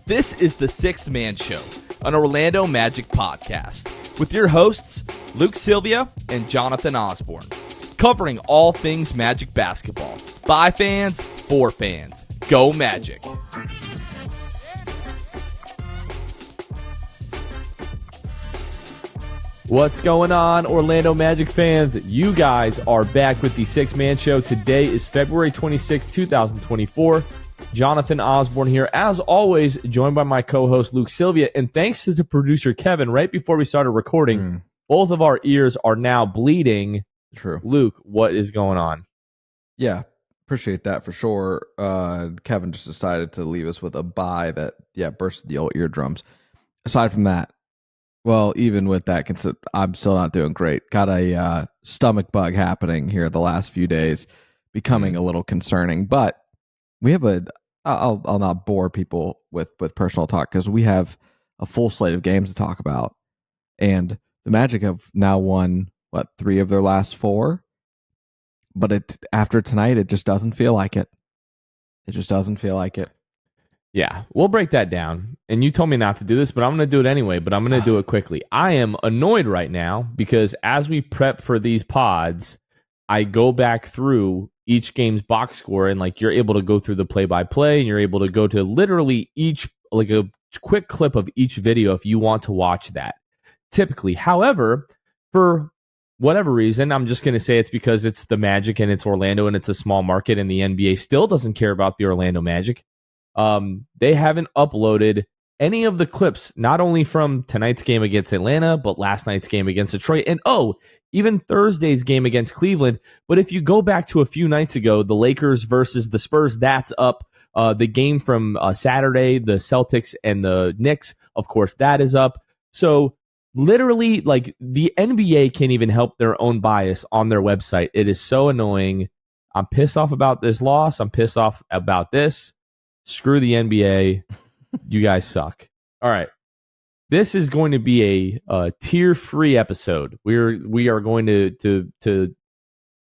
This is the Sixth Man Show, an Orlando Magic podcast, with your hosts, Luke Sylvia and Jonathan Osborne, covering all things Magic basketball. By fans, for fans. Go Magic. What's going on, Orlando Magic fans? You guys are back with the Sixth Man Show. Today is February 26, 2024. Jonathan Osborne here, as always, joined by my co-host Luke Sylvia. And thanks to the producer Kevin, right before we started recording, both of our ears are now bleeding. True. Luke, what is going on? Yeah, appreciate that for sure. Kevin just decided to leave us with a bye that, bursted the old eardrums. Aside from that, well, even with that, I'm still not doing great. Got a stomach bug happening here the last few days, becoming a little concerning. But we have I'll not bore people with personal talk because we have a full slate of games to talk about. And the Magic have now won, 3 of their last 4? But after tonight, it just doesn't feel like it. It just doesn't feel like it. Yeah, we'll break that down. And you told me not to do this, but I'm going to do it anyway, but I'm going to do it quickly. I am annoyed right now because as we prep for these pods, I go back through each game's box score and you're able to go through the play-by-play and you're able to go to literally each, a quick clip of each video if you want to watch that. Typically. However, for whatever reason, I'm just going to say it's because it's the Magic and it's Orlando and it's a small market and the NBA still doesn't care about the Orlando Magic. They haven't uploaded any of the clips, not only from tonight's game against Atlanta, but last night's game against Detroit. And even Thursday's game against Cleveland. But if you go back to a few nights ago, the Lakers versus the Spurs, that's up. The game from Saturday, the Celtics and the Knicks, of course, that is up. So literally, the NBA can't even help their own bias on their website. It is so annoying. I'm pissed off about this loss. I'm pissed off about this. Screw the NBA. You guys suck. All right. This is going to be a tier-free episode. We are going to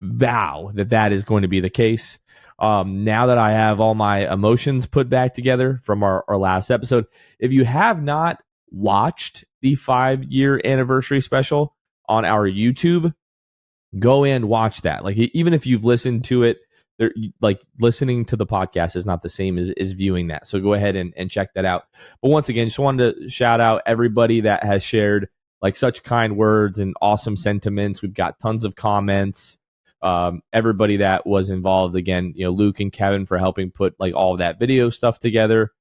vow that is going to be the case. Now that I have all my emotions put back together from our last episode, if you have not watched the 5-year anniversary special on our YouTube, go and watch that. Even if you've listened to it, listening to the podcast is not the same as viewing that. So go ahead and check that out. But once again, just wanted to shout out everybody that has shared such kind words and awesome sentiments. We've got tons of comments. Everybody that was involved, again, Luke and Kevin for helping put all of that video stuff together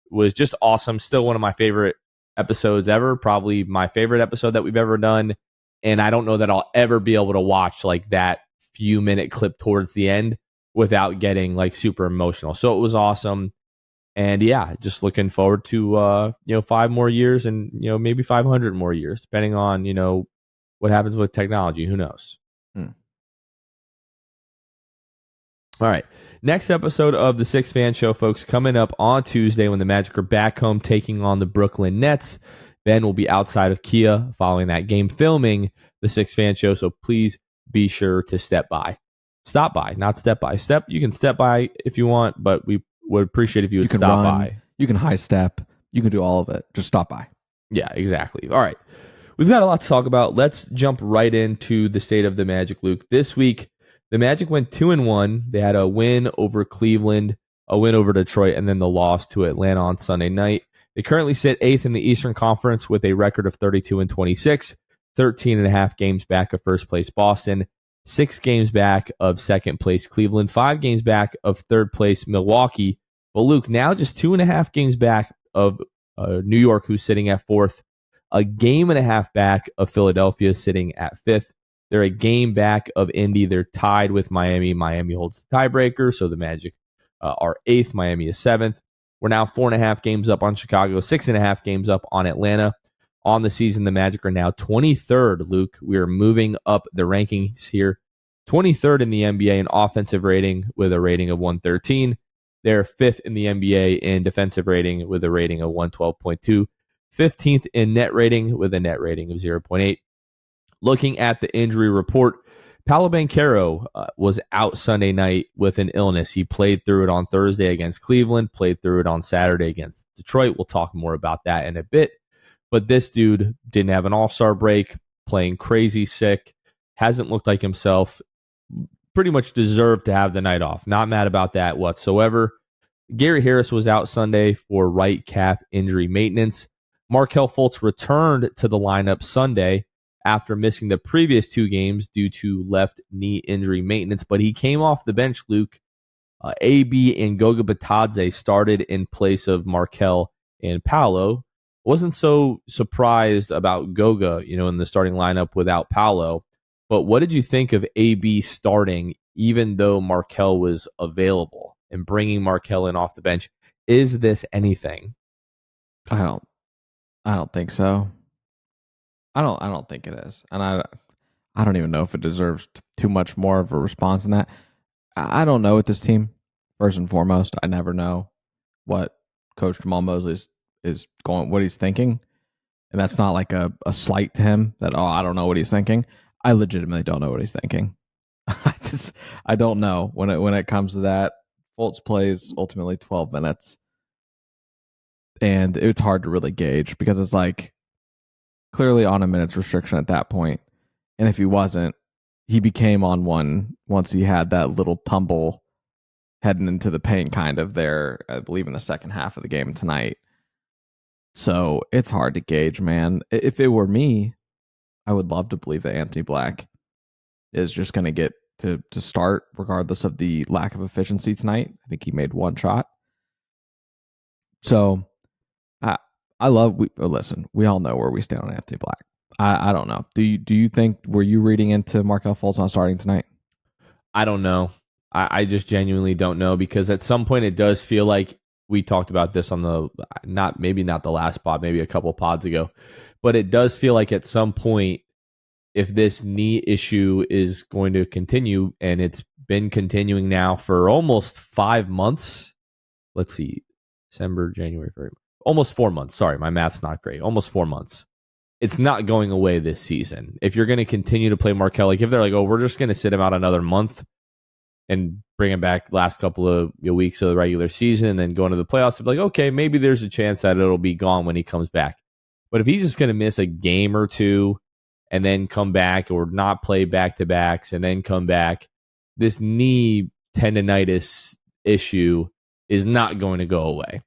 was just awesome. Still one of my favorite episodes ever, probably my favorite episode that we've ever done. And I don't know that I'll ever be able to watch that few minute clip towards the end without getting super emotional. So it was awesome. And yeah, just looking forward to 5 more years and maybe 500 more years, depending on what happens with technology. Who knows? All right. Next episode of the Sixth Fan Show, folks, coming up on Tuesday when the Magic are back home taking on the Brooklyn Nets. Ben will be outside of Kia following that game filming the Sixth Fan Show. So please be sure to stop by, not step by. You can step by if you want, but we would appreciate if you would stop by. You can high step. You can do all of it. Just stop by. Yeah, exactly. All right. We've got a lot to talk about. Let's jump right into the state of the Magic, Luke. This week, the Magic went 2-1. They had a win over Cleveland, a win over Detroit, and then the loss to Atlanta on Sunday night. They currently sit 8th in the Eastern Conference with a record of 32-26, 13.5 games back of first place Boston, 6 games back of second place Cleveland, 5 games back of third place Milwaukee. But Luke, now just 2.5 games back of New York, who's sitting at 4th, a game and a half back of Philadelphia, sitting at 5th. They're a game back of Indy. They're tied with Miami. Miami holds the tiebreaker, so the Magic are 8th. Miami is 7th. We're now 4.5 games up on Chicago, 6.5 games up on Atlanta. On the season, the Magic are now 23rd, Luke. We are moving up the rankings here. 23rd in the NBA in offensive rating with a rating of 113. They're 5th in the NBA in defensive rating with a rating of 112.2. 15th in net rating with a net rating of 0.8. Looking at the injury report, Paolo Banchero was out Sunday night with an illness. He played through it on Thursday against Cleveland, played through it on Saturday against Detroit. We'll talk more about that in a bit. But this dude didn't have an all-star break, playing crazy sick, hasn't looked like himself, pretty much deserved to have the night off. Not mad about that whatsoever. Gary Harris was out Sunday for right calf injury maintenance. Markelle Fultz returned to the lineup Sunday after missing the previous 2 games due to left knee injury maintenance, but he came off the bench, Luke. AB and Goga Batadze started in place of Markelle and Paolo. Wasn't so surprised about Goga, in the starting lineup without Paolo. But what did you think of AB starting, even though Markelle was available, and bringing Markelle in off the bench? Is this anything? I don't think so. I don't think it is, and I don't even know if it deserves too much more of a response than that. I don't know with this team. First and foremost, I never know what Coach Jamal Mosley is going, what he's thinking, and that's not like a slight to him. That I don't know what he's thinking. I legitimately don't know what he's thinking. I don't know when it comes to that. Fultz plays ultimately 12 minutes, and it's hard to really gauge because it's like clearly on a minutes restriction at that point. And if he wasn't, he became on one once he had that little tumble heading into the paint kind of there, I believe in the second half of the game tonight. So it's hard to gauge, man. If it were me, I would love to believe that Anthony Black is just going to get to start regardless of the lack of efficiency tonight. I think he made 1 shot. So listen, we all know where we stand on Anthony Black. I don't know. Do you think, were you reading into Markelle Fultz not starting tonight? I don't know. I just genuinely don't know, because at some point it does feel like, we talked about this on maybe not the last pod, maybe a couple pods ago, but it does feel like at some point, if this knee issue is going to continue, and it's been continuing now for almost 5 months. Let's see, December, January, February, almost 4 months. Sorry, my math's not great. Almost 4 months. It's not going away this season. If you're going to continue to play Markelle, like if they're like, oh, we're just going to sit him out another month and bring him back last couple of weeks of the regular season and then go into the playoffs, like, okay, maybe there's a chance that it'll be gone when he comes back. But if he's just going to miss a game or two and then come back, or not play back-to-backs and then come back, this knee tendonitis issue is not going to go away.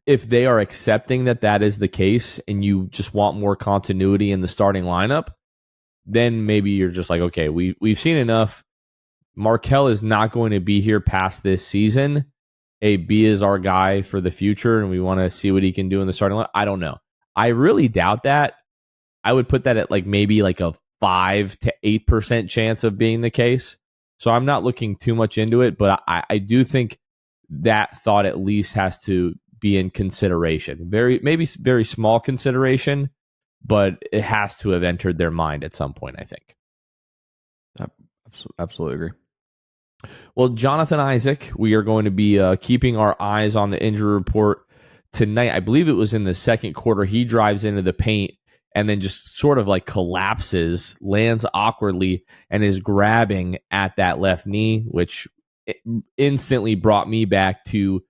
If they are accepting that that is the case and you just want more continuity in the starting lineup, then maybe you're just like, okay, we've seen enough. Markelle is not going to be here past this season. AB is our guy for the future, and we want to see what he can do in the starting lineup. I don't know. I really doubt that. I would put that at maybe a 5 to 8% chance of being the case. So I'm not looking too much into it, but I do think that thought at least has to be in consideration. Maybe very small consideration, but it has to have entered their mind at some point, I think. Absolutely agree. Well, Jonathan Isaac, we are going to be keeping our eyes on the injury report tonight. I believe it was in the second quarter. He drives into the paint and then just sort of collapses, lands awkwardly, and is grabbing at that left knee, which instantly brought me back to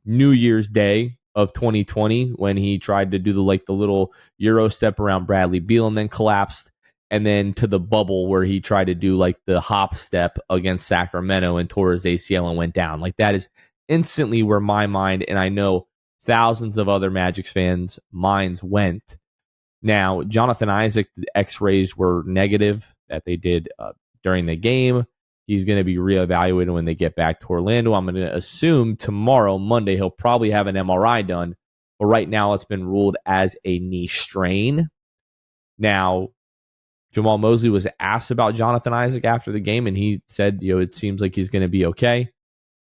New Year's Day of 2020 when he tried to do the little Euro step around Bradley Beal and then collapsed, and then to the bubble where he tried to do the hop step against Sacramento and tore his ACL and went down. That is instantly where my mind, and I know thousands of other Magic fans' minds went. Now, Jonathan Isaac, the x-rays were negative that they did during the game. He's going to be reevaluated when they get back to Orlando. I'm going to assume tomorrow, Monday, he'll probably have an MRI done. But right now, it's been ruled as a knee strain. Now, Jamal Mosley was asked about Jonathan Isaac after the game, and he said, it seems like he's going to be okay.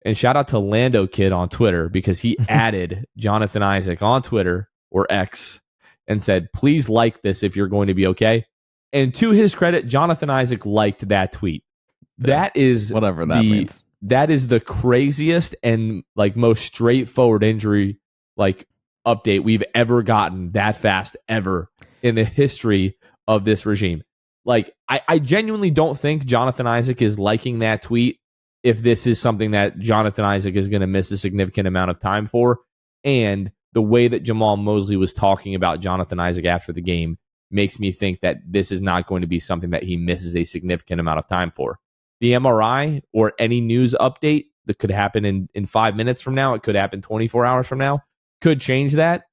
And shout out to Lando Kid on Twitter, because he added Jonathan Isaac on Twitter, or X, and said, please like this if you're going to be okay. And to his credit, Jonathan Isaac liked that tweet. That is whatever that means. That is the craziest and most straightforward injury update we've ever gotten that fast ever in the history of this regime. Like, I genuinely don't think Jonathan Isaac is liking that tweet if this is something that Jonathan Isaac is going to miss a significant amount of time for. And the way that Jamal Mosley was talking about Jonathan Isaac after the game makes me think that this is not going to be something that he misses a significant amount of time for. The MRI or any news update that could happen in 5 minutes from now, it could happen 24 hours from now, could change that.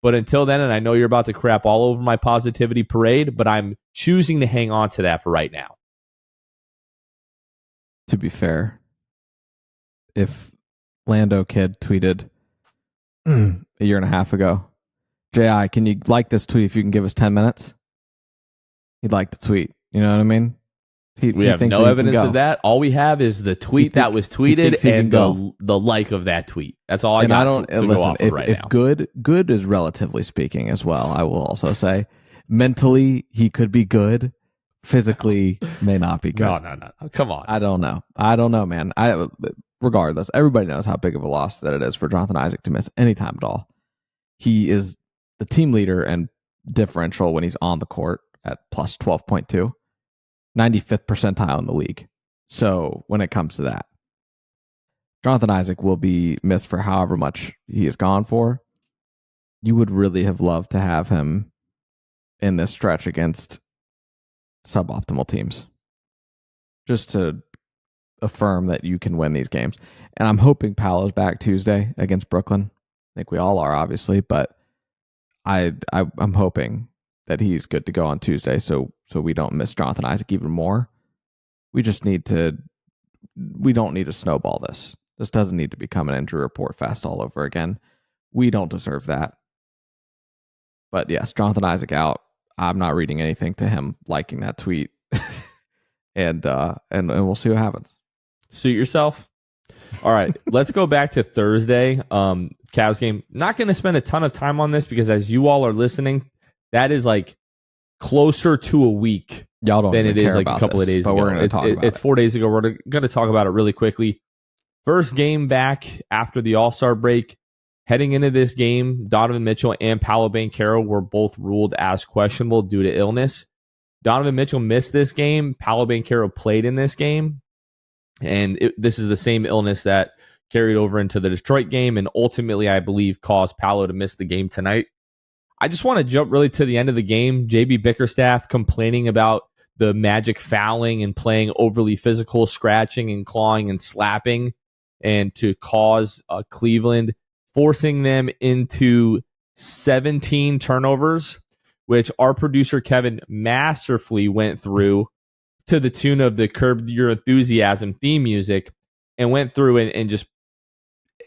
But until then, and I know you're about to crap all over my positivity parade, but I'm choosing to hang on to that for right now. To be fair, if Lando Kid tweeted a year and a half ago, J.I., can you like this tweet if you can give us 10 minutes? He'd like the tweet. You know what I mean? We have no evidence of that. All we have is the tweet that was tweeted and the like of that tweet. That's all I got to go off of right now. Good is relatively speaking as well, I will also say. Mentally, he could be good. Physically, may not be good. No. Come on. I don't know, man. Regardless, everybody knows how big of a loss that it is for Jonathan Isaac to miss any time at all. He is the team leader and differential when he's on the court at plus 12.2. 95th percentile in the league. So when it comes to that, Jonathan Isaac will be missed for however much he is gone for. You would really have loved to have him in this stretch against suboptimal teams, just to affirm that you can win these games. And I'm hoping Paolo's back Tuesday against Brooklyn. I think we all are, obviously, but I'm hoping that he's good to go on Tuesday, so we don't miss Jonathan Isaac even more. We don't need to snowball this. This doesn't need to become an injury report fest all over again. We don't deserve that. But yes, Jonathan Isaac out. I'm not reading anything to him liking that tweet. and we'll see what happens. Suit yourself. All right, let's go back to Thursday. Cavs game. Not going to spend a ton of time on this because as you all are listening, that is like closer to a week than it is like a couple of days ago. We're going to talk about it. It's 4 days ago. We're going to talk about it really quickly. First game back after the All-Star break. Heading into this game, Donovan Mitchell and Paolo Banchero were both ruled as questionable due to illness. Donovan Mitchell missed this game. Paolo Banchero played in this game. And this is the same illness that carried over into the Detroit game and ultimately, I believe, caused Paolo to miss the game tonight. I just want to jump really to the end of the game. JB Bickerstaff complaining about the Magic fouling and playing overly physical, scratching and clawing and slapping, and to cause Cleveland, forcing them into 17 turnovers, which our producer Kevin masterfully went through to the tune of the Curb Your Enthusiasm theme music and went through and just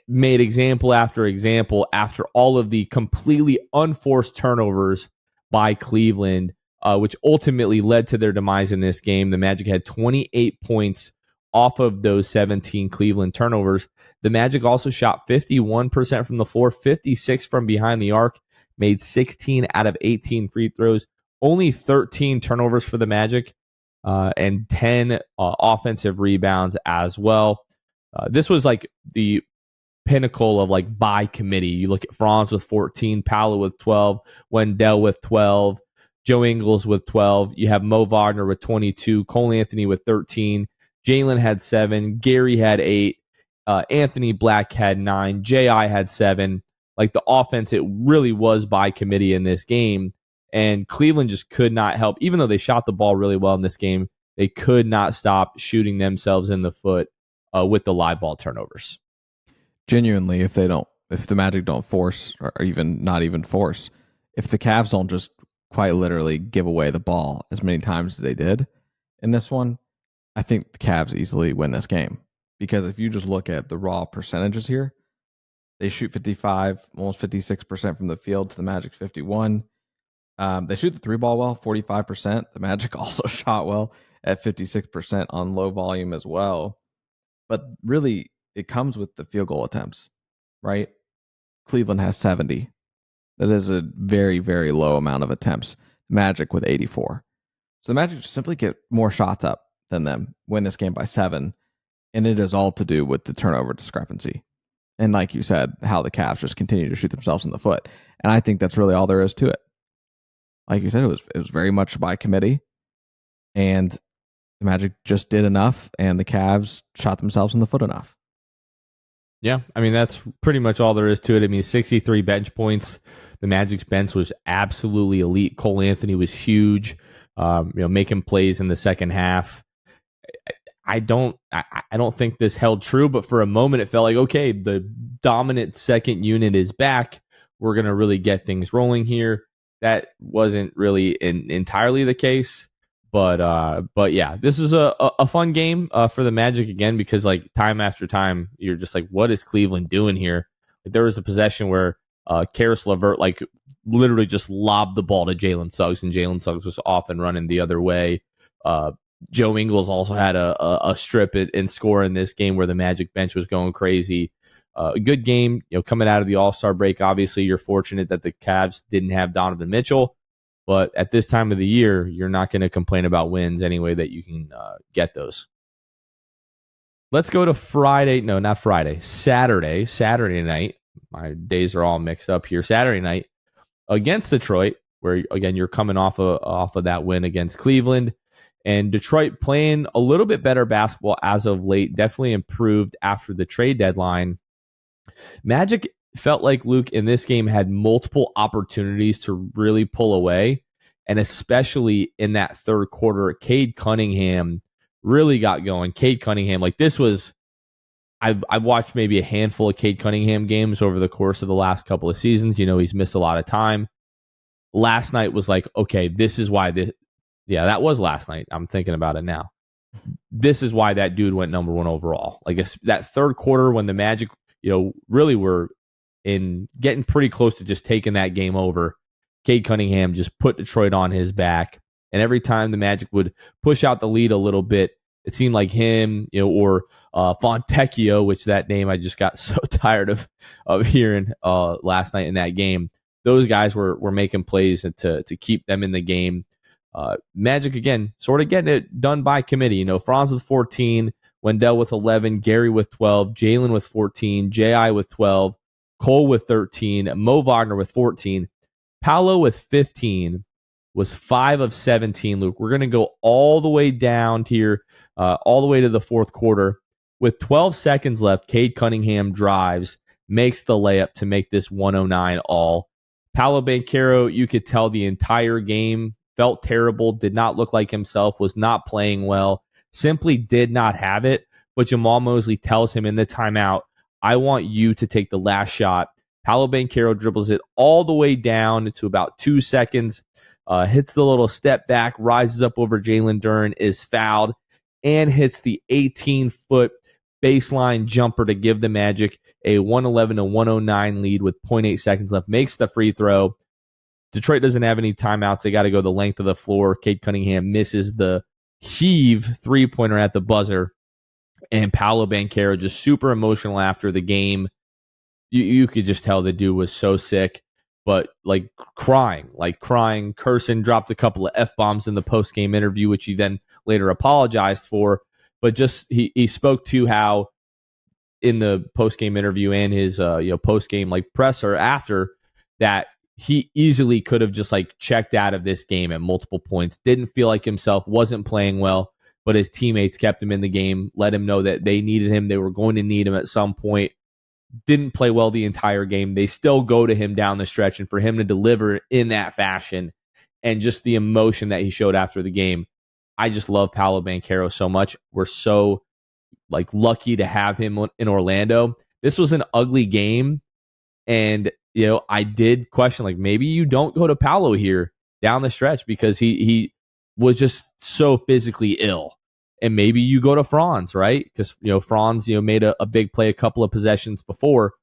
made example after all of the completely unforced turnovers by Cleveland, which ultimately led to their demise in this game. The Magic had 28 points off of those 17 Cleveland turnovers. The Magic also shot 51% from the floor, 56 from behind the arc, made 16 out of 18 free throws, only 13 turnovers for the Magic, and 10 offensive rebounds as well. This was like the pinnacle of like by committee. You look at Franz with 14, Paolo with 12, Wendell with 12, Joe Ingles with 12. You have Mo Wagner with 22, Cole Anthony with 13, Jalen had 7, Gary had 8, Anthony Black had 9, J.I. had 7. Like the offense, it really was by committee in this game. And Cleveland just could not help. Even though they shot the ball really well in this game, they could not stop shooting themselves in the foot with the live ball turnovers. Genuinely, if the Magic don't force, or even not even force, if the Cavs don't just quite literally give away the ball as many times as they did in this one, I think the Cavs easily win this game. Because if you just look at the raw percentages here, they shoot 55, almost 56% from the field to the Magic's 51. They shoot the three ball well, 45%. The Magic also shot well at 56% on low volume as well. But really, it comes with the field goal attempts, right? Cleveland has 70. That is a very, very low amount of attempts. Magic with 84. So the Magic just simply get more shots up than them, win this game by 7. And it is all to do with the turnover discrepancy. And like you said, how the Cavs just continue to shoot themselves in the foot. And I think that's really all there is to it. Like you said, it was very much by committee. and the Magic just did enough, and the Cavs shot themselves in the foot enough. Yeah, I mean, that's pretty much all there is to it. I mean, 63 bench points. The Magic's bench was absolutely elite. Cole Anthony was huge, making plays in the second half. I don't think this held true, but for a moment it felt like, okay, the dominant second unit is back. We're going to really get things rolling here. That wasn't really entirely the case. But yeah, this is a fun game for the Magic again, because like time after time, you're just like, what is Cleveland doing here? Like, there was a possession where Karis LeVert like literally just lobbed the ball to Jalen Suggs, and Jalen Suggs was off and running the other way. Joe Ingles also had a strip and score in this game where the Magic bench was going crazy. A good game, coming out of the All-Star break. Obviously, you're fortunate that the Cavs didn't have Donovan Mitchell, but at this time of the year, you're not going to complain about wins anyway that you can get those. Let's go to Friday. No, not Friday. Saturday night. My days are all mixed up here. Saturday night against Detroit, where again you're coming off of that win against Cleveland. And Detroit playing a little bit better basketball as of late, definitely improved after the trade deadline. Magic felt like, Luke, in this game had multiple opportunities to really pull away. And especially in that third quarter, Cade Cunningham really got going. Cade Cunningham, like this was, I've watched maybe a handful of Cade Cunningham games over the course of the last couple of seasons. He's missed a lot of time. Last night was like, okay, this is why this. Yeah, that was last night. I'm thinking about it now. This is why that dude went number one overall. Like that third quarter when the Magic, really were getting pretty close to just taking that game over. Cade Cunningham just put Detroit on his back. And every time the Magic would push out the lead a little bit, it seemed like him, or Fontecchio, which that name I just got so tired of hearing last night in that game. Those guys were making plays to keep them in the game. Magic, again, sort of getting it done by committee. Franz with 14, Wendell with 11, Gary with 12, Jalen with 14, J.I. with 12, Cole with 13, Mo Wagner with 14. Paolo with 15 was 5 of 17, Luke. We're going to go all the way down here, all the way to the fourth quarter. With 12 seconds left, Cade Cunningham drives, makes the layup to make this 109 all. Paolo Banchero, you could tell the entire game, felt terrible, did not look like himself, was not playing well, simply did not have it. But Jamal Mosley tells him in the timeout, I want you to take the last shot. Paolo Banchero dribbles it all the way down to about 2 seconds, hits the little step back, rises up over Jalen Duren, is fouled, and hits the 18-foot baseline jumper to give the Magic a 111-109 lead with 0.8 seconds left, makes the free throw. Detroit doesn't have any timeouts. They got to go the length of the floor. Cade Cunningham misses the heave three-pointer at the buzzer. And Paolo Banchero just super emotional after the game. You could just tell the dude was so sick, but like crying, cursing, dropped a couple of F-bombs in the post-game interview, which he then later apologized for. But just he spoke to how in the post-game interview and his post-game presser after that, he easily could have just checked out of this game at multiple points. Didn't feel like himself, wasn't playing well, but his teammates kept him in the game, let him know that they needed him. They were going to need him at some point. Didn't play well the entire game. They still go to him down the stretch, and for him to deliver in that fashion and just the emotion that he showed after the game, I just love Paolo Banchero so much. We're so lucky to have him in Orlando. This was an ugly game, and I did question maybe you don't go to Paolo here down the stretch because he was just so physically ill. And maybe you go to Franz, right? Because Franz made a big play a couple of possessions before,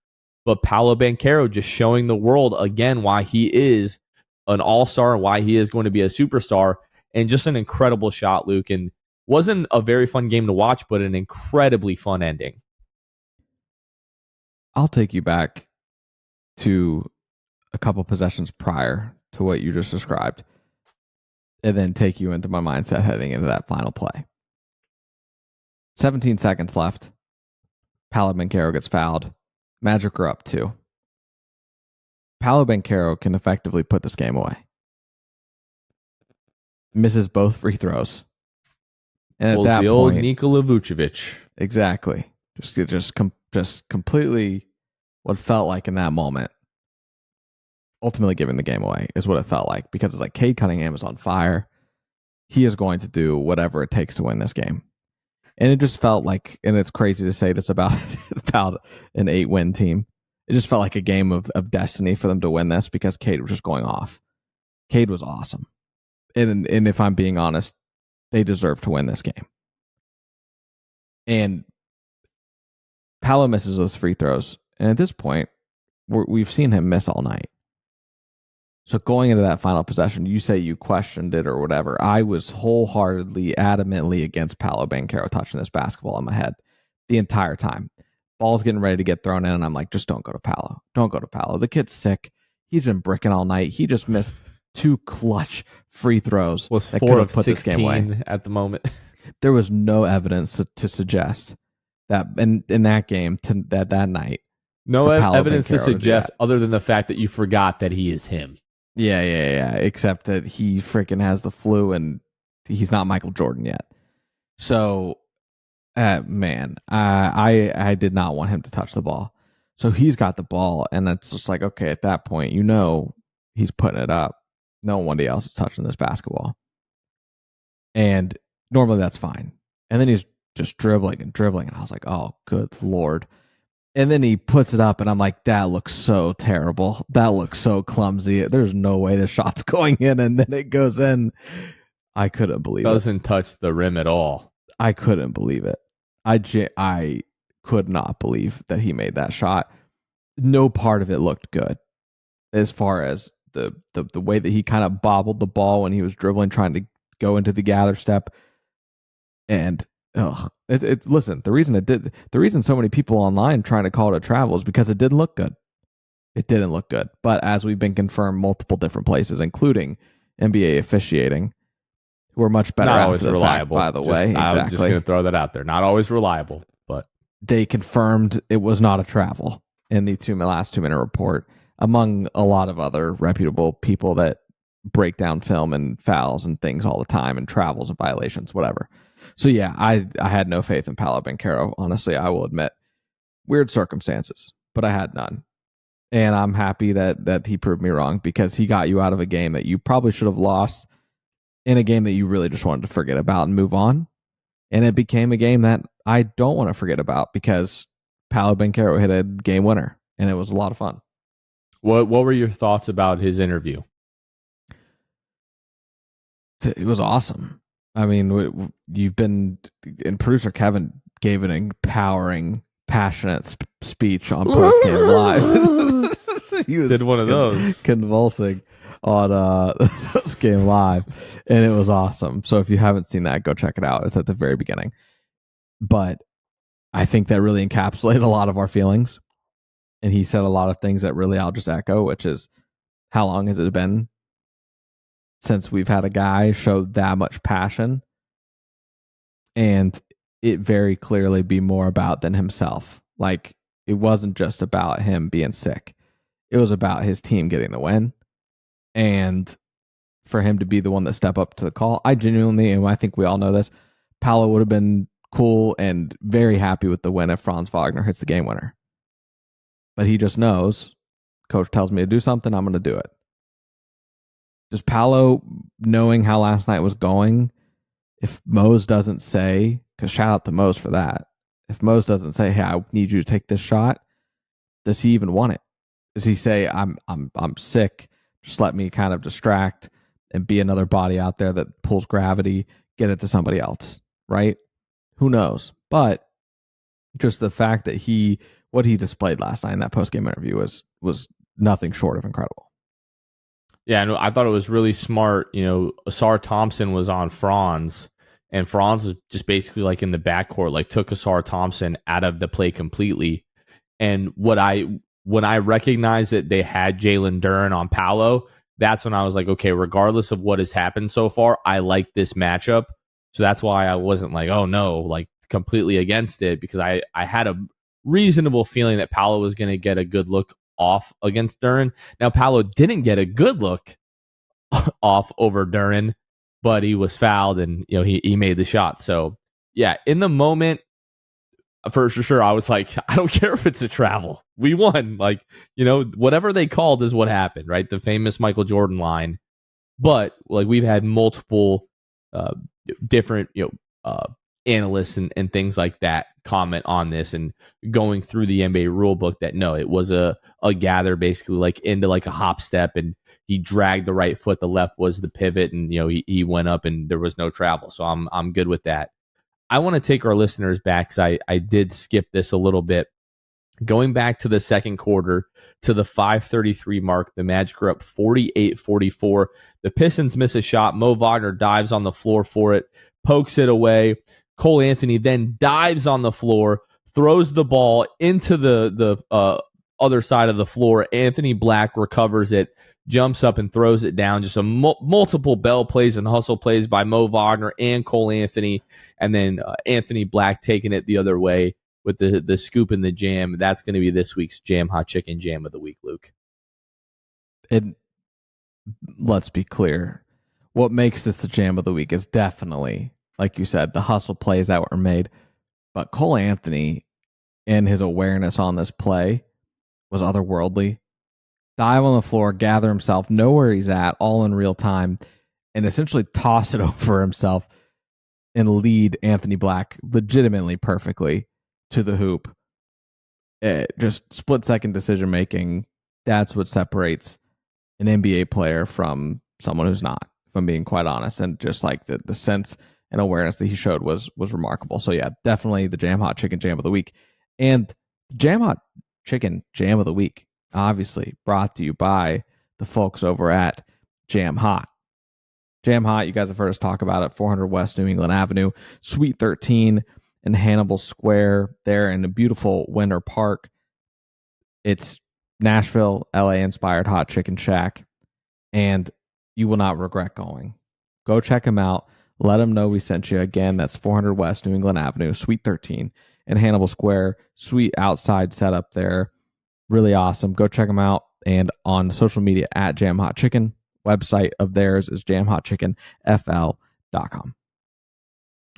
but Paolo Banchero just showing the world again why he is an all-star and why he is going to be a superstar, and just an incredible shot, Luke. And wasn't a very fun game to watch, but an incredibly fun ending. I'll take you back to a couple possessions prior to what you just described, and then take you into my mindset heading into that final play. 17 seconds left. Paolo Banchero gets fouled. Magic are up 2. Paolo Banchero can effectively put this game away. Misses both free throws. And at Well, that the old point, Nikola Vucevic. exactly, just completely what felt like in that moment. Ultimately, giving the game away is what it felt like, because it's like Cade Cunningham is on fire. He is going to do whatever it takes to win this game. And it just felt like, and it's crazy to say this about an 8-win team. It just felt like a game of destiny for them to win this, because Cade was just going off. Cade was awesome. And if I'm being honest, they deserve to win this game. And Paolo misses those free throws. And at this point, we've seen him miss all night. So going into that final possession, you say you questioned it or whatever. I was wholeheartedly, adamantly against Paolo Banchero touching this basketball in my head the entire time. Ball's getting ready to get thrown in, and I'm like, just don't go to Paolo. Don't go to Paolo. The kid's sick. He's been bricking all night. He just missed 2 clutch free throws Was that 4 could of have put this game away. 16 at the moment. There was no evidence to suggest that in that game, that night. No for Paolo evidence to Banchero suggest that. other than the fact that you forgot that he is him. Yeah. Except that he freaking has the flu and he's not Michael Jordan yet. So, man, I did not want him to touch the ball. So he's got the ball, and it's just like, okay, at that point, he's putting it up. No one else is touching this basketball. And normally that's fine. And then he's just dribbling. And I was like, oh, good Lord. And then he puts it up, and I'm like, that looks so terrible. That looks so clumsy. There's no way the shot's going in, and then it goes in. I couldn't believe it. Doesn't touch the rim at all. I couldn't believe it. I could not believe that he made that shot. No part of it looked good, as far as the way that he kind of bobbled the ball when he was dribbling, trying to go into the gather step. And listen, the reason so many people online trying to call it a travel is because it didn't look good. It didn't look good. But as we've been confirmed multiple different places, including NBA officiating, who are much better Not after always the reliable. fact, by the way. Exactly. I'm just going to throw that out there. Not always reliable, but they confirmed it was not a travel in the last 2-minute report, among a lot of other reputable people that break down film and fouls and things all the time, and travels and violations, whatever. So yeah, I had no faith in Paolo Banchero. Honestly, I will admit, weird circumstances, but I had none. And I'm happy that he proved me wrong, because he got you out of a game that you probably should have lost, in a game that you really just wanted to forget about and move on. And it became a game that I don't want to forget about, because Paolo Banchero hit a game winner, and it was a lot of fun. What were your thoughts about his interview? It was awesome. I mean, you've been, and producer Kevin gave an empowering, passionate speech on Post Game Live. He was did one of those convulsing on Post Game Live, and it was awesome. So if you haven't seen that, go check it out. It's at the very beginning. But I think that really encapsulated a lot of our feelings, and he said a lot of things that really I'll just echo, which is, how long has it been since we've had a guy show that much passion and it very clearly be more about than himself? Like, it wasn't just about him being sick. It was about his team getting the win. And for him to be the one that stepped up to the call, I genuinely, and I think we all know this, Paolo would have been cool and very happy with the win if Franz Wagner hits the game winner. But he just knows, coach tells me to do something, I'm going to do it. Just Paolo knowing how last night was going, if Mose doesn't say, because shout out to Mose for that, if Mose doesn't say, hey, I need you to take this shot, does he even want it? Does he say, I'm sick, just let me kind of distract and be another body out there that pulls gravity, get it to somebody else, right? Who knows? But just the fact that what he displayed last night in that post-game interview was nothing short of incredible. Yeah, and I thought it was really smart. You know, Asar Thompson was on Franz, and Franz was just basically like in the backcourt, like took Asar Thompson out of the play completely. And when I recognized that they had Jalen Duren on Paolo, that's when I was like, okay, regardless of what has happened so far, I like this matchup. So that's why I wasn't like, oh no, like completely against it, because I had a reasonable feeling that Paolo was going to get a good look off against Duren. Now, Paolo didn't get a good look off over Duren, but he was fouled and he made the shot. So yeah, in the moment, for sure, I was like, I don't care if it's a travel. We won. Like, whatever they called is what happened, right? The famous Michael Jordan line. But like we've had multiple different analysts and things like that comment on this and going through the NBA rule book that no, it was a gather basically like into like a hop step, and he dragged the right foot, the left was the pivot, and he went up and there was no travel. So I'm good with that. I want to take our listeners back because I did skip this a little bit. Going back to the second quarter to the 5:33 mark, the Magic are up 48-44. The Pistons miss a shot. Mo Wagner dives on the floor for it, pokes it away. Cole Anthony then dives on the floor, throws the ball into the other side of the floor. Anthony Black recovers it, jumps up and throws it down. Just a multiple bell plays and hustle plays by Mo Wagner and Cole Anthony, and then Anthony Black taking it the other way with the scoop and the jam. That's going to be this week's Jam Hot Chicken Jam of the Week, Luke. And let's be clear. What makes this the Jam of the Week is definitely, like you said, the hustle plays that were made. But Cole Anthony and his awareness on this play was otherworldly. Dive on the floor, gather himself, know where he's at, all in real time, and essentially toss it over himself and lead Anthony Black legitimately perfectly to the hoop. Just split-second decision-making. That's what separates an NBA player from someone who's not, if I'm being quite honest. And just like the sense and awareness that he showed was remarkable. So yeah, definitely the Jam Hot Chicken Jam of the Week. And the Jam Hot Chicken Jam of the Week, obviously brought to you by the folks over at Jam Hot. Jam Hot, you guys have heard us talk about it, 400 West New England Avenue, Suite 13 in Hannibal Square, there in the beautiful Winter Park. It's Nashville, LA-inspired hot chicken shack, and you will not regret going. Go check them out. Let them know we sent you. Again, that's 400 West New England Avenue, Suite 13 in Hannibal Square. Sweet outside setup there. Really awesome. Go check them out. And on social media at Jam Hot Chicken. Website of theirs is jamhotchickenfl.com.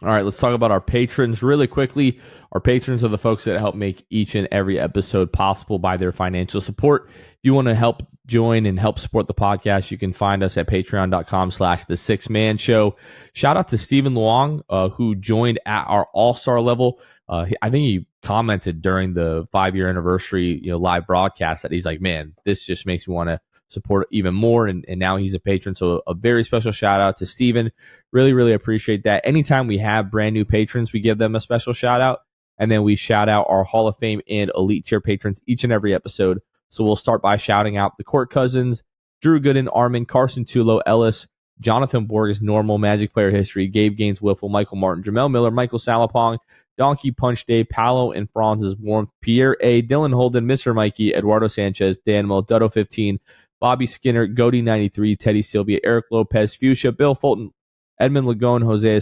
All right, let's talk about our patrons really quickly. Our patrons are the folks that help make each and every episode possible by their financial support. If you want to help join and help support the podcast, you can find us at patreon.com/the6man show. Shout out to Stephen Luong, who joined at our all-star level. I think he commented during the 5-year anniversary live broadcast that he's like, man, this just makes me want to support even more, and now he's a patron. So a very special shout out to Steven. Really, really appreciate that. Anytime we have brand new patrons, we give them a special shout out, and then we shout out our Hall of Fame and elite tier patrons each and every episode. So we'll start by shouting out the Court Cousins, Drew Gooden, Armin, Carson Tulo, Ellis, Jonathan Borges, Normal, Magic Player History, Gabe Gaines, Wiffle, Michael Martin, Jamel Miller, Michael Salapong, Donkey Punch Day, Paolo and Franz's Warmth, Pierre A, Dylan Holden, Mr. Mikey, Eduardo Sanchez, Dan Mo, Dutto 15, Bobby Skinner, Goody 93, Teddy Sylvia, Eric Lopez, Fuchsia, Bill Fulton, Edmund Lagone, Jose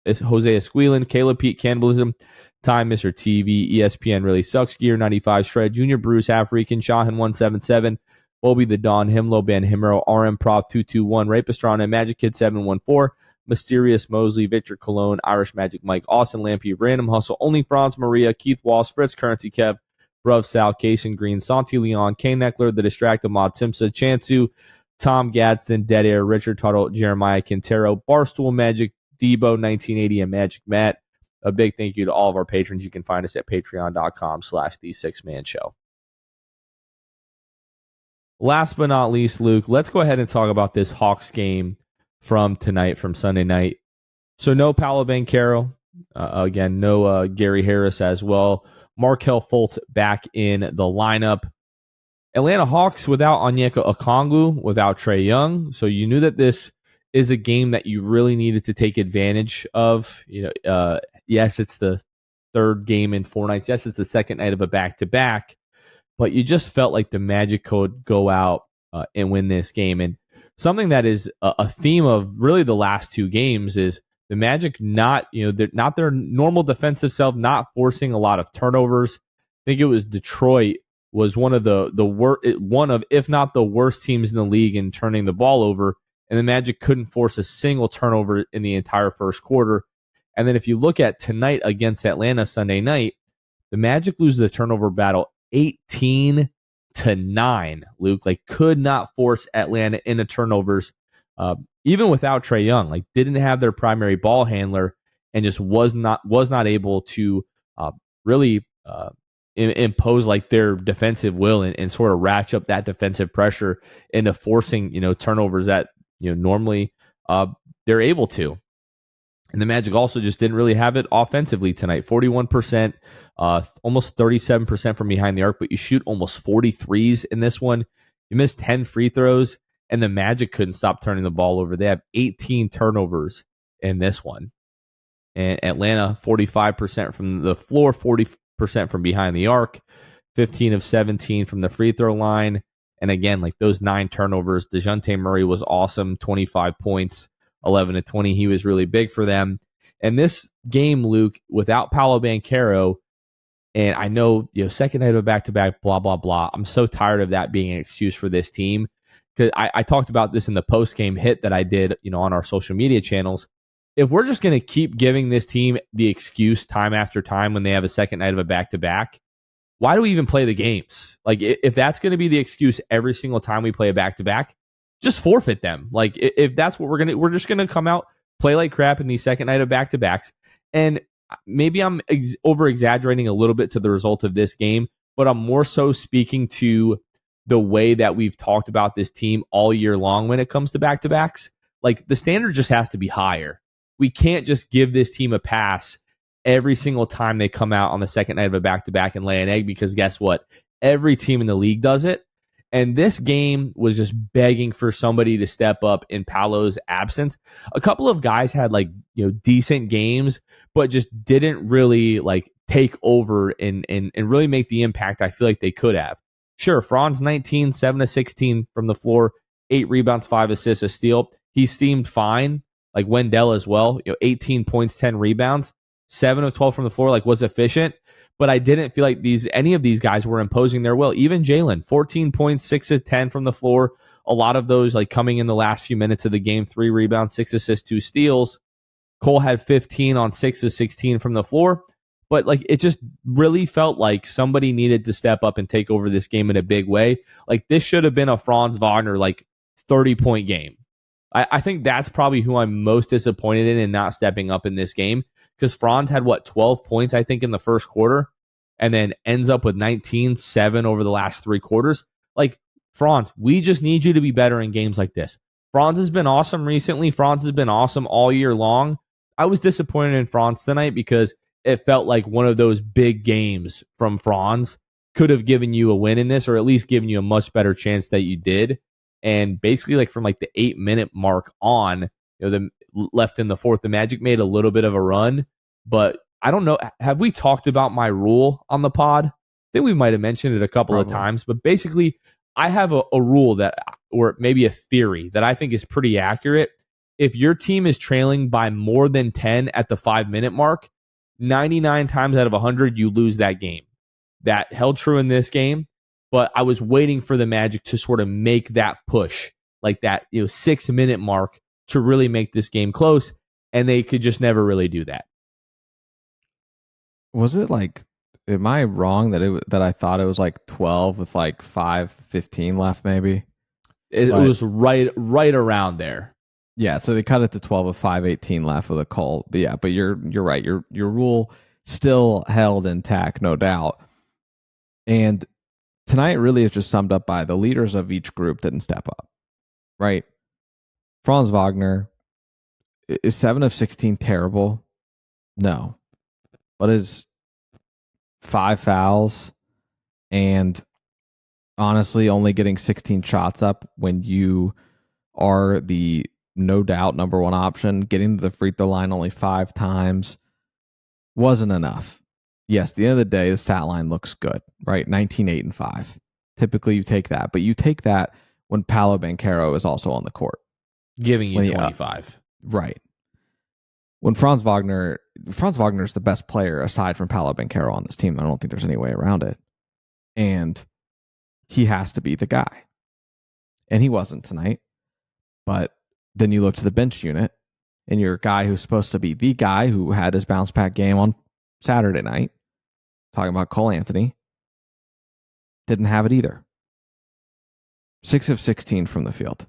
Esquilin, Caleb Pete, Cannibalism, Time, Mr. TV, ESPN Really Sucks, Gear 95, Shred, Junior Bruce, African, Shahan 177, Bobby the Don, Himlo, Ben Himro, RM Prof 221, Ray Pastrana, Magic Kid 714, Mysterious Mosley, Victor Cologne, Irish Magic Mike, Austin Lampy, Random Hustle, Only Franz Maria, Keith Walsh, Fritz Currency Kev, Bruv Sal, Kason Green, Santi Leon, Kane Neckler, The Distracted Mod, Timsa, Chansu, Tom Gadsden, Dead Air, Richard Tuttle, Jeremiah Quintero, Barstool Magic, Debo 1980, and Magic Matt. A big thank you to all of our patrons. You can find us at patreon.com/the6man-show. Last but not least, Luke, let's go ahead and talk about this Hawks game from tonight, from Sunday night. So no Paolo Banchero. Again, no Gary Harris as well. Markelle Fultz back in the lineup. Atlanta Hawks without Onyeka Okongwu, without Trae Young. So you knew that this is a game that you really needed to take advantage of. Yes, it's the third game in 4 nights. Yes, it's the second night of a back-to-back. But you just felt like the Magic could go out and win this game. And something that is a theme of really the last 2 games is the Magic not their normal defensive self, not forcing a lot of turnovers. I think it was Detroit was one of if not the worst teams in the league in turning the ball over. and the Magic couldn't force a single turnover in the entire first quarter. And then if you look at tonight against Atlanta Sunday night, the Magic lose the turnover battle 18-9, Luke. Like, could not force Atlanta into turnovers, even without Trae Young. Like, didn't have their primary ball handler, and just was not able to really impose like their defensive will and sort of ratchet up that defensive pressure into forcing turnovers that normally they're able to. And the Magic also just didn't really have it offensively tonight. 41%, almost 37% from behind the arc, but you shoot almost 43s in this one. You missed 10 free throws, and the Magic couldn't stop turning the ball over. They have 18 turnovers in this one. And Atlanta, 45% from the floor, 40% from behind the arc, 15 of 17 from the free throw line. And again, like those 9 turnovers, DeJounte Murray was awesome, 25 points, 11 to 20. He was really big for them. And this game, Luke, without Paolo Banchero, and I know, second night of a back-to-back, blah, blah, blah. I'm so tired of that being an excuse for this team. Because I talked about this in the post-game hit that I did, on our social media channels. If we're just going to keep giving this team the excuse time after time when they have a second night of a back-to-back, why do we even play the games? Like, if that's going to be the excuse every single time we play a back-to-back, just forfeit them. Like, if that's what we're just going to come out, play like crap in the second night of back-to-backs. And maybe I'm over-exaggerating a little bit to the result of this game, but I'm more so speaking to the way that we've talked about this team all year long when it comes to back-to-backs. Like, the standard just has to be higher. We can't just give this team a pass every single time they come out on the second night of a back-to-back and lay an egg, because guess what? Every team in the league does it. And this game was just begging for somebody to step up in Paolo's absence. A couple of guys had decent games, but just didn't really take over and really make the impact I feel like they could have. Sure, Franz 19, 7 of 16 from the floor, 8 rebounds, 5 assists, a steal. He seemed fine. Like Wendell as well, 18 points, 10 rebounds, 7 of 12 from the floor, was efficient. But I didn't feel like any of these guys were imposing their will. Even Jalen, 14 points, 6 of 10 from the floor. A lot of those coming in the last few minutes of the game, 3 rebounds, 6 assists, 2 steals. Cole had 15 on 6 of 16 from the floor. But it just really felt like somebody needed to step up and take over this game in a big way. This should have been a Franz Wagner 30-point game. I think that's probably who I'm most disappointed in not stepping up in this game, because Franz had 12 points, I think, in the first quarter, and then ends up with 19, 7 over the last 3 quarters. Franz, we just need you to be better in games like this. Franz has been awesome recently. Franz has been awesome all year long. I was disappointed in Franz tonight because it felt like one of those big games from Franz could have given you a win in this, or at least given you a much better chance that you did. And basically, from the 8-minute mark on, the left in the fourth, the Magic made a little bit of a run. But I don't know. Have we talked about my rule on the pod? I think we might have mentioned it a couple of times. But basically, I have a rule or maybe a theory that I think is pretty accurate. If your team is trailing by more than 10 at the 5-minute mark, 99 times out of 100, you lose that game. That held true in this game. But I was waiting for the Magic to sort of make that push, that 6-minute mark, to really make this game close, and they could just never really do that. Was it am I wrong that I thought it was 12 with 5:15 left maybe? It was right around there. Yeah, so they cut it to 12 with 5:18 left with a call. But yeah, but you're right. Your rule still held intact, no doubt. And tonight really is just summed up by the leaders of each group didn't step up, right? Franz Wagner, is 7 of 16 terrible? No. But is 5 fouls and honestly only getting 16 shots up when you are the no doubt number 1 option, getting to the free throw line only 5 times wasn't enough. Yes, at the end of the day, the stat line looks good, right? 19, 8, and 5. Typically, you take that. But you take that when Paolo Banchero is also on the court. Giving you 25. Right. When Franz Wagner is the best player aside from Paolo Banchero on this team. I don't think there's any way around it. And he has to be the guy. And he wasn't tonight. But Then you look to the bench unit, and your guy who's supposed to be the guy who had his bounce back game on Saturday night, talking about Cole Anthony, didn't have it either. 6 of 16 from the field.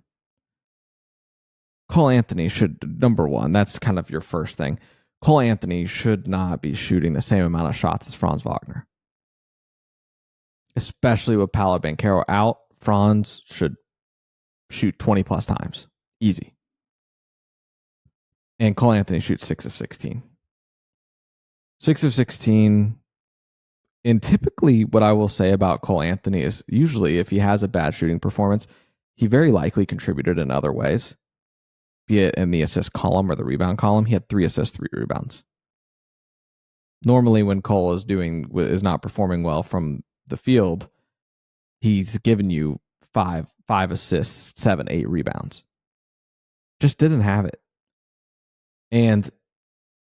Cole Anthony should, number one, that's kind of your first thing. Cole Anthony should not be shooting the same amount of shots as Franz Wagner. Especially with Paolo Banchero out, Franz should shoot 20 plus times. Easy. And Cole Anthony shoots 6 of 16. 6 of 16. And typically what I will say about Cole Anthony is usually if he has a bad shooting performance, he very likely contributed in other ways. Be it in the assist column or the rebound column, he had 3 assists, 3 rebounds. Normally when Cole is not performing well from the field, he's given you 5 assists, 7, 8 rebounds. Just didn't have it. And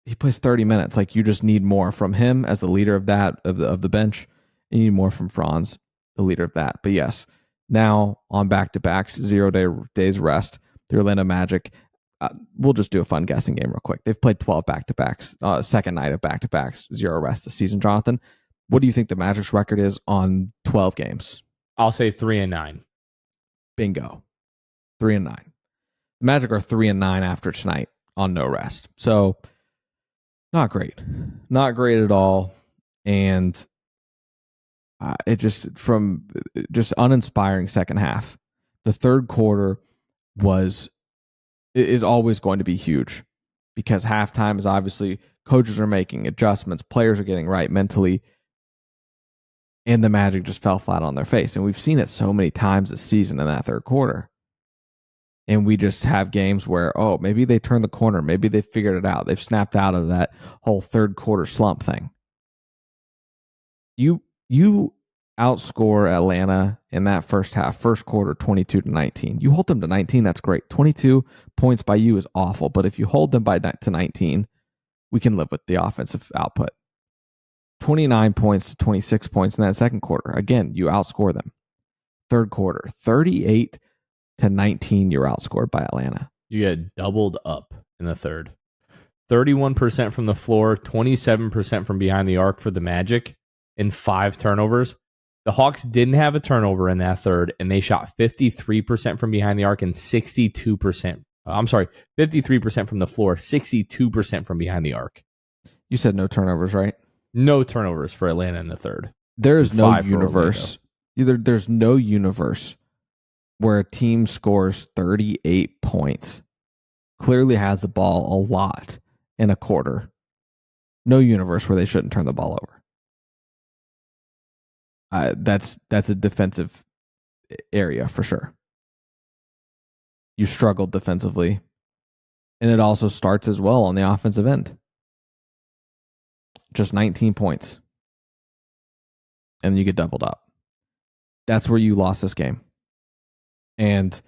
he plays 30 minutes. Like, you just need more from him as the leader of that, of the bench. You need more from Franz, the leader of that. But yes, now on back-to-backs, 0 days rest, the Orlando Magic, we'll just do a fun guessing game real quick. They've played 12 back-to-backs, second night of back-to-backs, 0 rest this season. Jonathan, what do you think the Magic's record is on 12 games? I'll say 3-9. Bingo. 3-9. The Magic are 3-9 after tonight on no rest. So, not great. Not great at all. And it just uninspiring second half. The third quarter is always going to be huge because halftime is obviously coaches are making adjustments, players are getting right mentally, and the Magic just fell flat on their face. And we've seen it so many times this season in that third quarter. And we just have games where, maybe they turned the corner. Maybe they figured it out. They've snapped out of that whole third quarter slump thing. You outscore Atlanta in that first quarter, 22-19. You hold them to 19, that's great. 22 points by you is awful. But if you hold them to 19, we can live with the offensive output. 29 points to 26 points in that second quarter. Again, you outscore them. Third quarter, 38-19, you're outscored by Atlanta. You get doubled up in the third. 31% from the floor, 27% from behind the arc for the Magic, and 5 turnovers. The Hawks didn't have a turnover in that third, and they shot 53% from behind the arc and 53% from the floor, 62% from behind the arc. You said no turnovers, right? No turnovers for Atlanta in the third. There's no universe. There's no universe where a team scores 38 points, clearly has the ball a lot in a quarter. No universe where they shouldn't turn the ball over. That's a defensive area for sure. You struggled defensively, and it also starts as well on the offensive end. Just 19 points, and you get doubled up. That's where you lost this game, and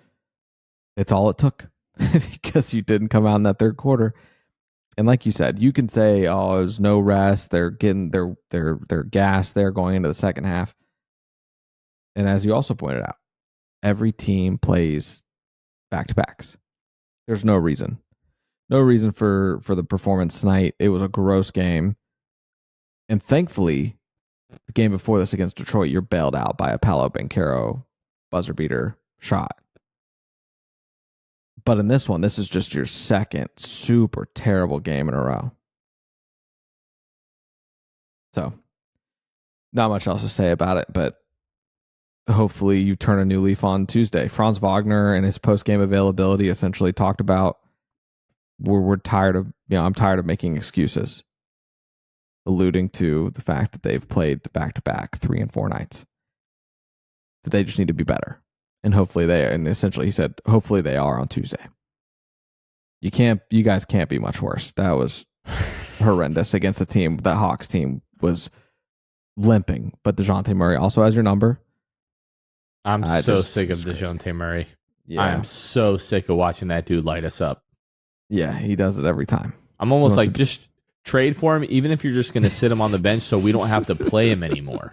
it's all it took because you didn't come out in that third quarter. And like you said, you can say, "Oh, there's no rest. They're getting they're gassed. They're going into the second half." And as you also pointed out, every team plays back-to-backs. There's no reason for the performance tonight. It was a gross game, and thankfully, the game before this against Detroit, you're bailed out by a Paolo Banchero buzzer beater shot. But in this one, this is just your second super terrible game in a row. So, not much else to say about it, but hopefully you turn a new leaf on Tuesday. Franz Wagner and his post-game availability essentially talked about we're tired of, I'm tired of making excuses, alluding to the fact that they've played back-to-back 3 and 4 nights. That they just need to be better. And essentially he said, hopefully they are on Tuesday. You guys can't be much worse. That was horrendous against the team. That Hawks team was limping, but DeJounte Murray also has your number. I'm so sick of DeJounte Murray. Yeah. I am so sick of watching that dude light us up. Yeah, he does it every time. I'm almost like, just trade for him, even if you're just going to sit him on the bench so we don't have to play him anymore.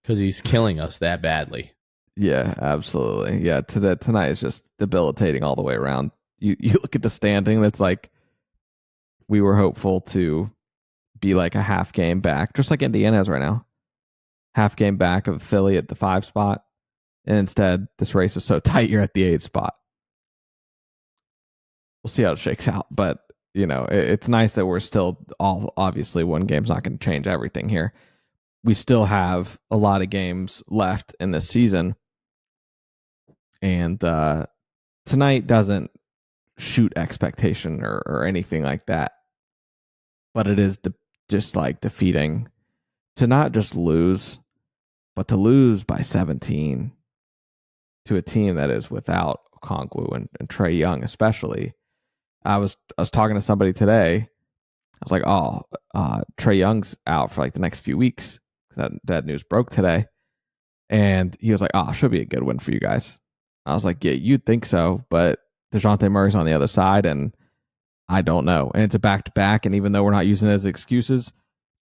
Because he's killing us that badly. Yeah, absolutely. Yeah, tonight is just debilitating all the way around. You look at the standing, it's like we were hopeful to be like a half game back, just like Indiana is right now. Half game back of Philly at the 5 spot. And instead, this race is so tight you're at the 8 spot. We'll see how it shakes out. But, it's nice that we're still all obviously one game's not going to change everything here. We still have a lot of games left in this season. And tonight doesn't shoot expectation or anything like that. But it is just like defeating to not just lose, but to lose by 17 to a team that is without Okonkwo and Trae Young, especially. I was talking to somebody today. I was like, "Oh, Trae Young's out for like the next few weeks." That news broke today, and he was like, "Oh, should be a good win for you guys." I was like, "Yeah, you'd think so, but DeJounte Murray's on the other side, and I don't know." And it's a back to back, and even though we're not using it as excuses,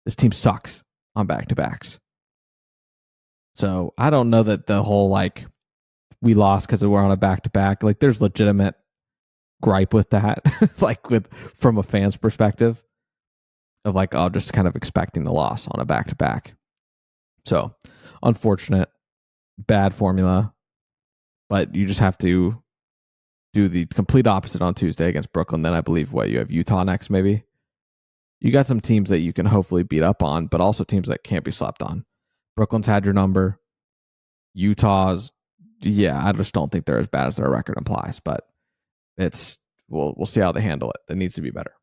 this team sucks on back to backs. So I don't know that the whole like we lost because we're on a back to back. Like there's legitimate gripe with that, like from a fan's perspective of like, oh, just kind of expecting the loss on a back to back. So unfortunate, bad formula, but you just have to do the complete opposite on Tuesday against Brooklyn. Then I believe you have Utah next, maybe. You got some teams that you can hopefully beat up on, but also teams that can't be slept on. Brooklyn's had your number. Utah's, yeah, I just don't think they're as bad as their record implies, but we'll see how they handle it. That needs to be better.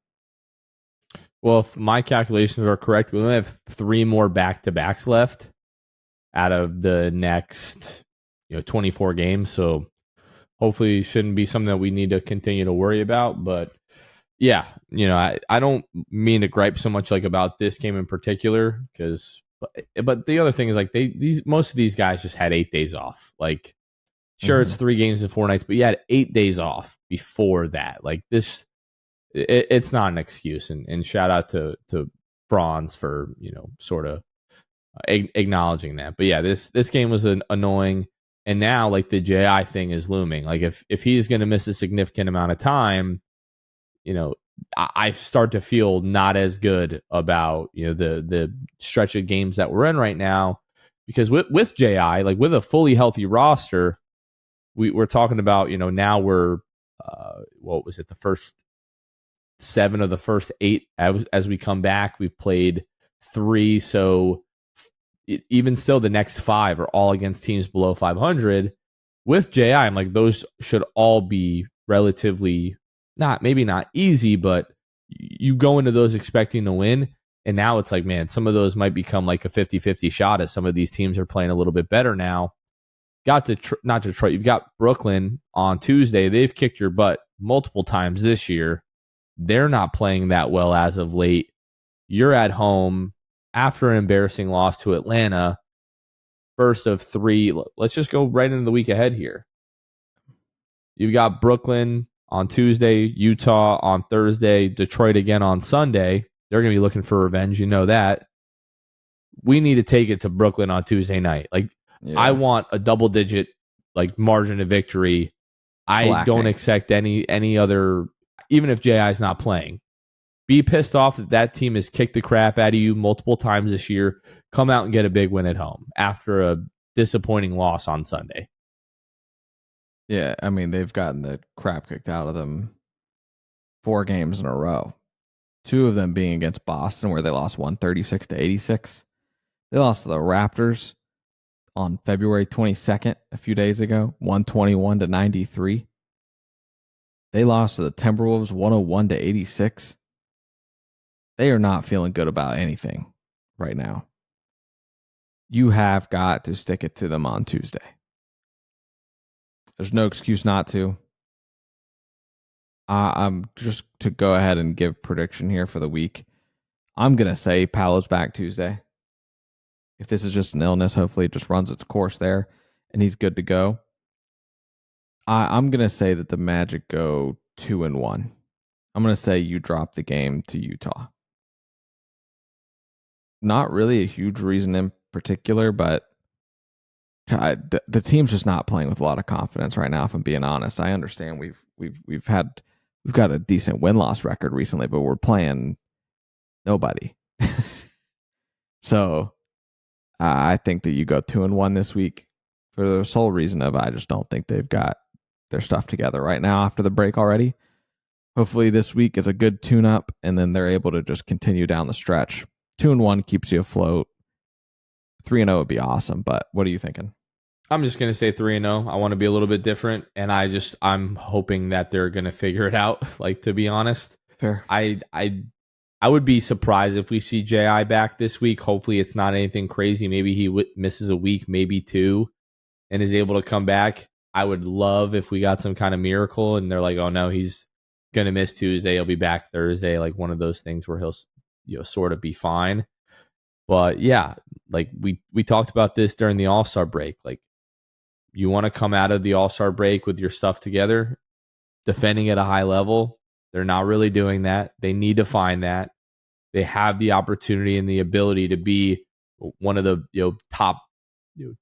Well, if my calculations are correct, we only have 3 more back-to-backs left out of the next 24 games. So hopefully shouldn't be something that we need to continue to worry about. But yeah, I don't mean to gripe so much like about this game in particular but the other thing is like most of these guys just had 8 days off. Like sure, it's 3 games and 4 nights, but you had 8 days off before that. Like this, it's not an excuse. And shout out to Franz for sort of acknowledging that. But yeah, this game was annoying, and now like the JI thing is looming. Like if he's going to miss a significant amount of time, I start to feel not as good about the stretch of games that we're in right now, because with JI, like with a fully healthy roster, we're talking about now we're what was it, the first 7 of the first 8 as we come back we've played 3, so even still the next 5 are all against teams below 500. With JI, I'm like those should all be relatively maybe not easy, but you go into those expecting to win. And now it's like, man, some of those might become like a 50-50 shot as some of these teams are playing a little bit better now. Got not Detroit. You've got Brooklyn on Tuesday. They've kicked your butt multiple times this year. They're not playing that well as of late. You're at home after an embarrassing loss to Atlanta. First of 3. Let's just go right into the week ahead here. You've got Brooklyn on Tuesday, Utah on Thursday, Detroit again on Sunday. They're going to be looking for revenge. You know that. We need to take it to Brooklyn on Tuesday night. Like, yeah. I want a double-digit like margin of victory. I don't expect any other, even if JI is not playing. Be pissed off that team has kicked the crap out of you multiple times this year. Come out and get a big win at home after a disappointing loss on Sunday. Yeah, I mean, they've gotten the crap kicked out of them 4 games in a row. 2 of them being against Boston, where they lost 136-86. They lost to the Raptors on February 22nd, a few days ago, 121-93. They lost to the Timberwolves 101-86. They are not feeling good about anything right now. You have got to stick it to them on Tuesday. There's no excuse not to. I'm just to go ahead and give prediction here for the week. I'm going to say Paolo's back Tuesday. If this is just an illness, hopefully it just runs its course there and he's good to go. I'm going to say that the Magic go 2-1. I'm going to say you drop the game to Utah. Not really a huge reason in particular, but the team's just not playing with a lot of confidence right now. If I'm being honest, I understand we've got a decent win-loss record recently, but we're playing nobody. So I think that you go 2-1 this week for the sole reason of I just don't think they've got their stuff together right now after the break already. Hopefully this week is a good tune-up, and then they're able to just continue down the stretch. 2-1 keeps you afloat. 3-0 would be awesome, but what are you thinking? I'm just going to say 3-0. I want to be a little bit different, and I'm hoping that they're going to figure it out, like, to be honest. Fair. I would be surprised if we see J.I. back this week. Hopefully it's not anything crazy. Maybe he misses a week, maybe 2, and is able to come back. I would love if we got some kind of miracle, and they're like, oh, no, he's going to miss Tuesday. He'll be back Thursday, like one of those things where he'll sort of be fine. But, yeah, like we talked about this during the All-Star break. Like, you want to come out of the All-Star break with your stuff together, defending at a high level. They're not really doing that. They need to find that. They have the opportunity and the ability to be one of the top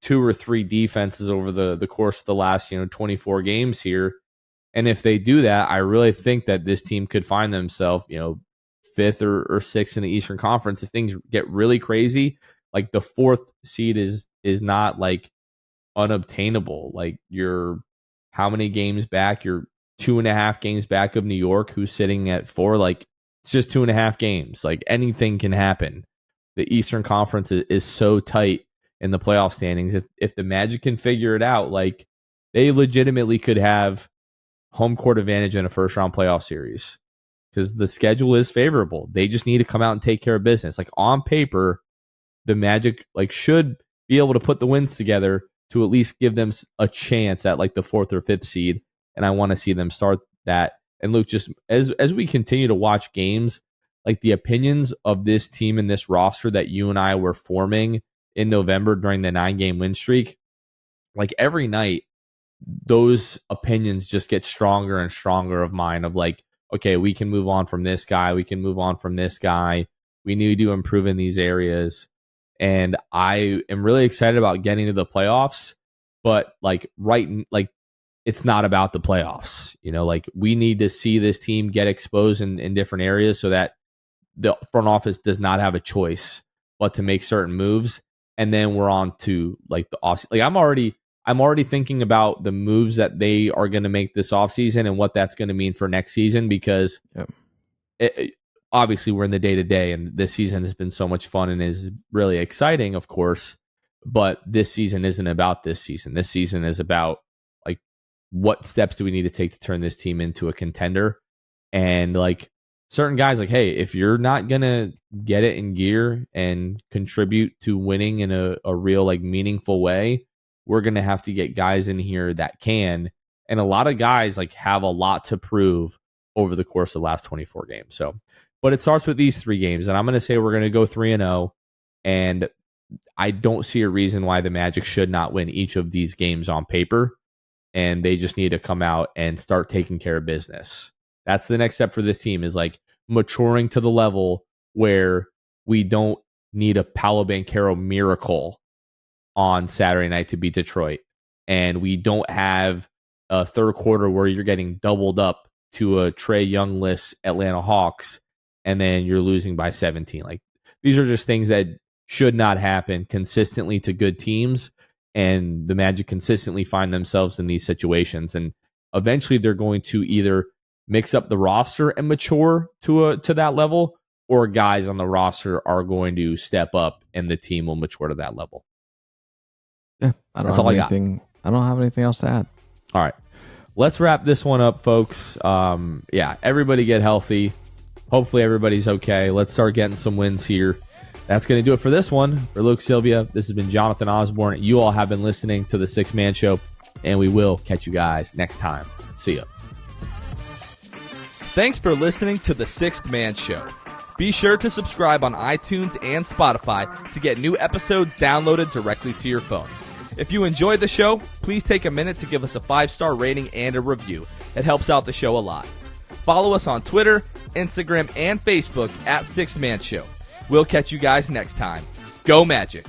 2 or 3 defenses over the course of the last 24 games here. And if they do that, I really think that this team could find themselves 5th or 6th in the Eastern Conference. If things get really crazy, like the 4th seed is not like unobtainable. Like you're how many games back? You're 2.5 games back of New York, who's sitting at 4. Like it's just 2.5 games. Like anything can happen. The Eastern Conference is so tight in the playoff standings. If the Magic can figure it out, like they legitimately could have home court advantage in a first round playoff series because the schedule is favorable. They just need to come out and take care of business. Like on paper, the Magic should be able to put the wins together to at least give them a chance at like the 4th or 5th seed. And I want to see them start that. And Luke, just as we continue to watch games, like the opinions of this team and this roster that you and I were forming in November during the 9-game win streak, like every night, those opinions just get stronger and stronger of mine of like, okay, we can move on from this guy. We can move on from this guy. We need to improve in these areas. And I am really excited about getting to the playoffs, but it's not about the playoffs. Like we need to see this team get exposed in different areas so that the front office does not have a choice but to make certain moves. And then we're on to like the off. Like I'm already thinking about the moves that they are going to make this offseason and what that's going to mean for next season because obviously we're in the day-to-day and this season has been so much fun and is really exciting, of course, but this season isn't about this season. This season is about like what steps do we need to take to turn this team into a contender? And like certain guys like, hey, if you're not going to get it in gear and contribute to winning in a real like meaningful way, we're going to have to get guys in here that can. And a lot of guys like have a lot to prove over the course of the last 24 games. So, but it starts with these 3 games, and I'm going to say we're going to go 3-0, and I don't see a reason why the Magic should not win each of these games on paper, and they just need to come out and start taking care of business. That's the next step for this team is like maturing to the level where we don't need a Paolo Banchero miracle on Saturday night to beat Detroit. And we don't have a third quarter where you're getting doubled up to a Trae Young-less Atlanta Hawks and then you're losing by 17. Like these are just things that should not happen consistently to good teams. And the Magic consistently find themselves in these situations. And eventually they're going to either mix up the roster and mature to that level, or guys on the roster are going to step up and the team will mature to that level. Yeah, I don't have anything else to add. All right. Let's wrap this one up, folks. Everybody get healthy. Hopefully everybody's okay. Let's start getting some wins here. That's going to do it for this one. For Luke Sylvia, this has been Jonathan Osborne. You all have been listening to The Sixth Man Show, and we will catch you guys next time. See ya. Thanks for listening to The Sixth Man Show. Be sure to subscribe on iTunes and Spotify to get new episodes downloaded directly to your phone. If you enjoyed the show, please take a minute to give us a 5-star rating and a review. It helps out the show a lot. Follow us on Twitter, Instagram, and Facebook at Sixth Man Show. We'll catch you guys next time. Go Magic!